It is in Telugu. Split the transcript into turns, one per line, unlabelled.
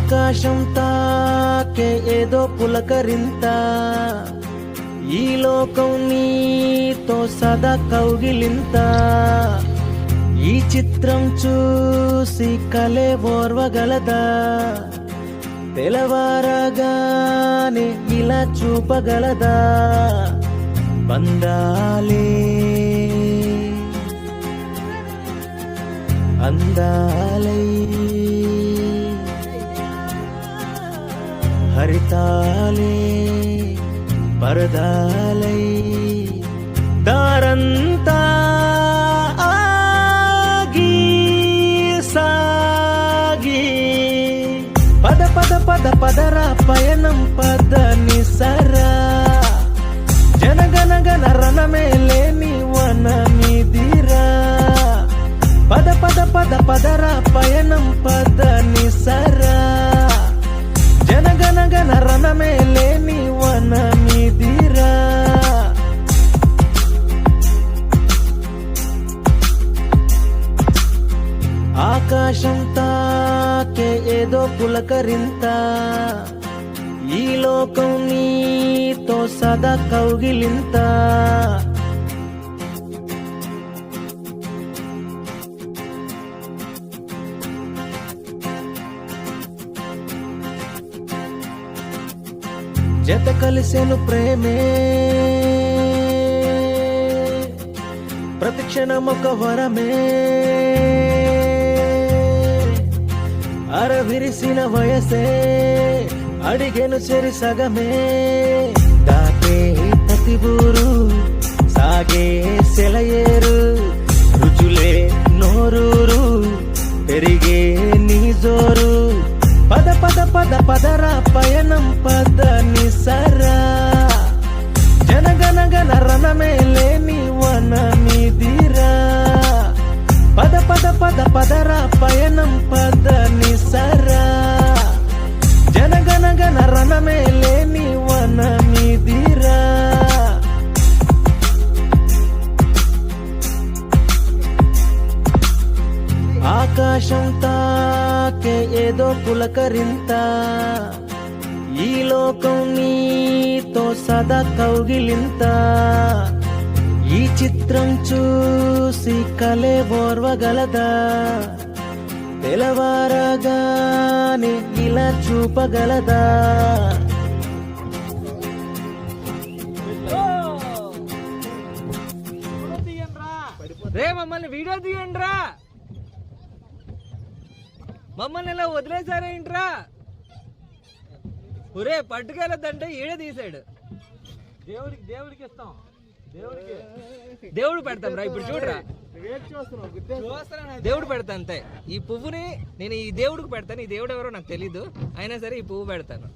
ఆకాశం తాకే ఏదో పులకరింత, ఈ లోకం నీతో సదా కౌగిలింత, ఈ చిత్రం చూసి కలే ఓర్వగలదా, తెలవారగానే ఇలా చూపగలదా, బంధాలే అందాలై హరితాలే పరదాలై దారంతా ఆగి సాగి పద పద పద పదరా పయనం పద నిసరా, జనగణ గణ రణమే లేని వనమిదిరా, పద పద పద పదరా పయనం పద నిసరా, జనగణ గణ రణమే లేని వనమిదిరా. ఆకాశం తాకే ఏదో పులకరింత, ఈ లోకం నీతో సదా కౌగిలింత, జత కలిసెను ప్రేమే ప్రతిక్షణం ఒక వరమే, అరవిరిసిన వయసే అడిగెను చెరి సగమే, దాటే ప్రతి ఊరు సాగే సెలయేరు, రుచులే నోరూరు పెరిగే నీ జోరు, పద పద పద పదరా పయనం పద నిసరా, జనగణ గణ రణమే లేని వనమిదిరా, పద పద పద పదరా పయనం పద నిసరా, జనగణ గణ రణమే లేని వనమిదిరా. ఆకాశం తాకే ఏదో పులకరింత, ఈ లోకం నీతో సదా కౌగిలింత, ఈ చిత్రం చూసి కలే ఓర్వగలదా, తెలవారగానే ఇలా చూపగలదా.
రే మమ్మల్ని వీడియో తీయండిరా, మమ్మల్ని ఇలా వదిలేసారేంట్రా, ఒరే పట్టుకెళ్ళొద్దంటే ఈడే తీసాడు, దేవుడికి ఇస్తాం, దేవుడు పెడతాం రా, ఇప్పుడు చూడరా దేవుడు పెడతా అంతే, ఈ పువ్వుని నేను ఈ దేవుడికి పెడతాను, ఈ దేవుడు ఎవరో నాకు తెలీదు, అయినా సరే ఈ పువ్వు పెడతాను.